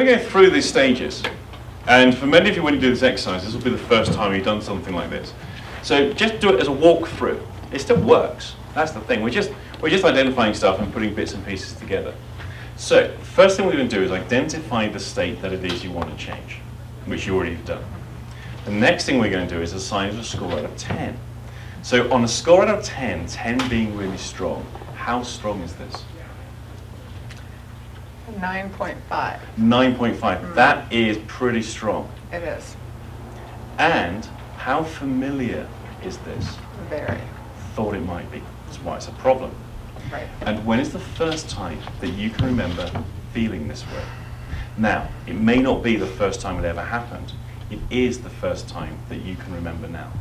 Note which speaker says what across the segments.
Speaker 1: going to go through these stages. And for many of you, when you do this exercise, this will be the first time you've done something like this. So just do it as a walkthrough. It still works. That's the thing. We're just identifying stuff and putting bits and pieces together. So the first thing we're going to do is identify the state that it is you want to change, which you already have done. The next thing we're going to do is assign it a score out of 10. So on a score out of 10, 10 being really strong, how strong is this?
Speaker 2: 9.5.
Speaker 1: 9.5. That is pretty strong.
Speaker 2: It is.
Speaker 1: And how familiar is this?
Speaker 2: Very.
Speaker 1: Thought it might be. That's why it's a problem.
Speaker 2: Right.
Speaker 1: And when is the first time that you can remember feeling this way? Now, it may not be the first time it ever happened. It is the first time that you can remember now.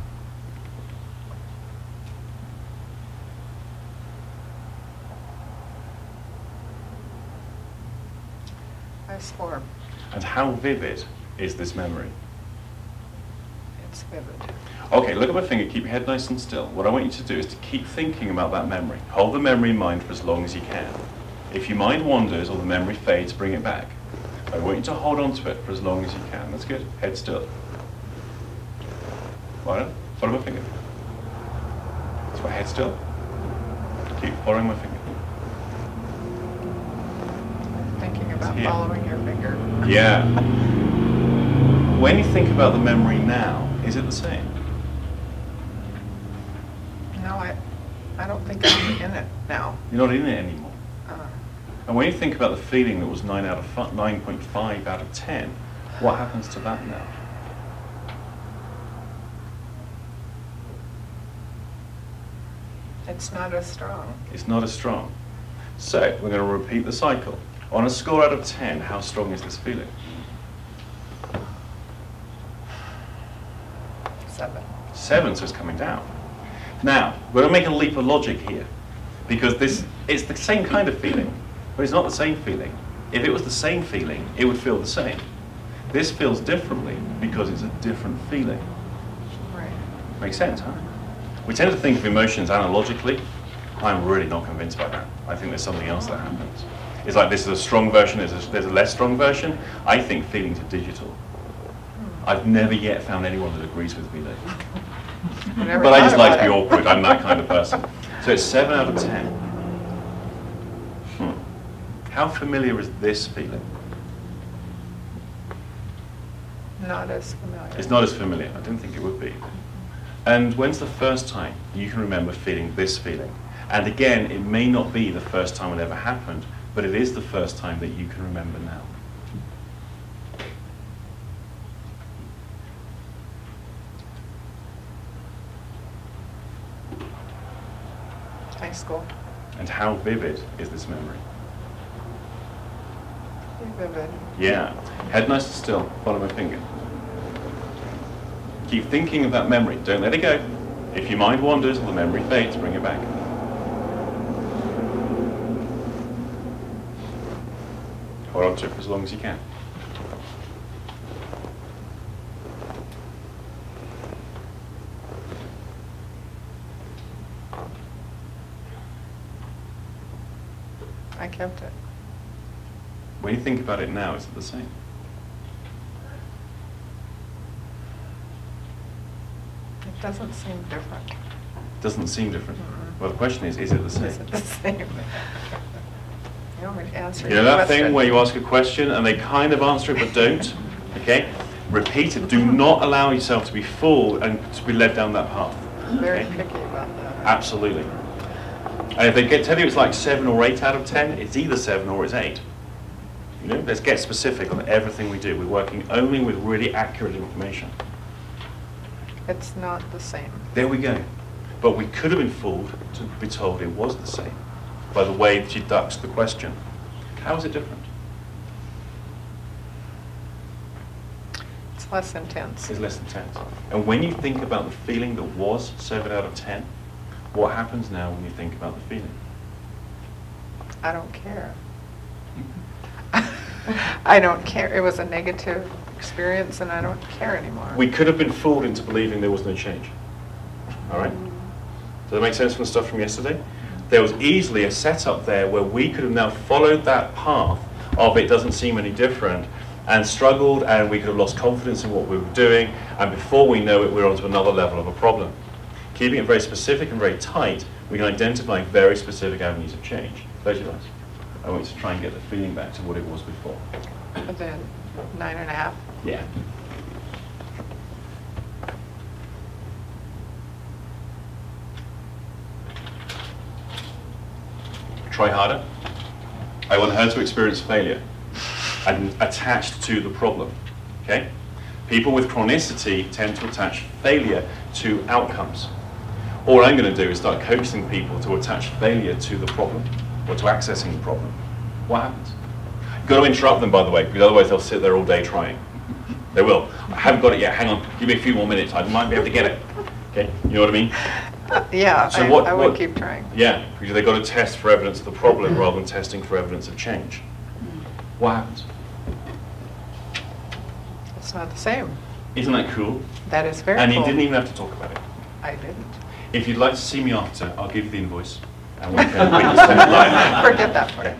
Speaker 2: Nice form.
Speaker 1: And how vivid is this memory?
Speaker 2: It's vivid.
Speaker 1: Okay, look at my finger, keep your head nice and still. What I want you to do is to keep thinking about that memory. Hold the memory in mind for as long as you can. If your mind wanders or the memory fades, bring it back. I want you to hold on to it for as long as you can. That's good. Head still. Right, follow my finger. That's right, head still. Keep following my finger.
Speaker 2: Thinking about
Speaker 1: Here.
Speaker 2: following your finger.
Speaker 1: Yeah. When you think about the memory now, is it the same?
Speaker 2: No, I don't think I'm in it now.
Speaker 1: You're not in it anymore.
Speaker 2: Uh,
Speaker 1: And when you think about the feeling that was 9.5 out of 10, what happens to that now?
Speaker 2: it's not as strong.
Speaker 1: It's not as strong. So we're going to repeat the cycle. On a score out of 10, how strong is this feeling?
Speaker 2: 7.
Speaker 1: 7, so it's coming down. Now, we're going to make a leap of logic here, because it's the same kind of feeling, but it's not the same feeling. If it was the same feeling, it would feel the same. This feels differently because it's a different feeling.
Speaker 2: Right.
Speaker 1: Makes sense, huh? We tend to think of emotions analogically. I'm really not convinced by that. I think there's something else that happens. It's like this is a strong version, there's a less strong version. I think feelings are digital. I've never yet found anyone that agrees with me there. But I just like to be awkward. I'm that kind of person. So it's 7 out of 10. How familiar is this feeling?
Speaker 2: Not as familiar.
Speaker 1: It's not as familiar. I didn't think it would be. And when's the first time you can remember feeling this feeling? And again, it may not be the first time it ever happened, but it is the first time that you can remember now.
Speaker 2: High school.
Speaker 1: And how vivid is this memory?
Speaker 2: Vivid.
Speaker 1: Yeah. Head nice and still. Follow my finger. Keep thinking of that memory. Don't let it go. If your mind wanders or the memory fades, bring it back. Hold on to it for as long as you can.
Speaker 2: I kept it.
Speaker 1: When you think about it now, is it the same?
Speaker 2: It doesn't seem different.
Speaker 1: Doesn't seem different. Well, the question is it the same?
Speaker 2: Is it the same? You want me to answer
Speaker 1: You know
Speaker 2: your
Speaker 1: that
Speaker 2: question?
Speaker 1: thing where you ask a question and they kind of answer it but don't? Okay? Repeat it. Do not allow yourself to be fooled and to be led down that path.
Speaker 2: Very
Speaker 1: Okay?
Speaker 2: picky about that.
Speaker 1: Absolutely. And if they tell you it's like 7 or 8 out of 10, it's either 7 or it's 8. You know, let's get specific on everything we do. We're working only with really accurate information.
Speaker 2: It's not the same.
Speaker 1: There we go. But we could have been fooled to be told it was the same by the way she ducks the question. How is it different?
Speaker 2: It's less intense.
Speaker 1: It's less intense. And when you think about the feeling that was 7 out of 10, what happens now when you think about the feeling?
Speaker 2: I don't care. I don't care. It was a negative experience and I don't care anymore.
Speaker 1: We could have been fooled into believing there was no change. All right? Does that make sense from the stuff from yesterday? There was easily a setup there where we could have now followed that path of it doesn't seem any different and struggled, and we could have lost confidence in what we were doing, and before we know it, we're onto another level of a problem. Keeping it very specific and very tight, we can identify very specific avenues of change. Close your eyes. I want you to try and get the feeling back to what it was before.
Speaker 2: The 9.5.
Speaker 1: Yeah. Try harder. I want her to experience failure and attached to the problem. Okay? People with chronicity tend to attach failure to outcomes. All I'm going to do is start coaching people to attach failure to the problem or to accessing the problem. What happens? You've got to interrupt them, by the way, because otherwise they'll sit there all day trying. They will. I haven't got it yet. Hang on. Give me a few more minutes. I might be able to get it. Okay? You know what I mean?
Speaker 2: Yeah,
Speaker 1: So
Speaker 2: I would keep trying.
Speaker 1: Yeah, because they've got to test for evidence of the problem rather than testing for evidence of change. What happens?
Speaker 2: It's not the same.
Speaker 1: Isn't that cool?
Speaker 2: That is very
Speaker 1: And
Speaker 2: cool.
Speaker 1: you didn't even have to talk about it.
Speaker 2: I didn't.
Speaker 1: If you'd like to see me after, I'll give you the invoice. And we can send it live.
Speaker 2: Forget that part.
Speaker 1: Okay.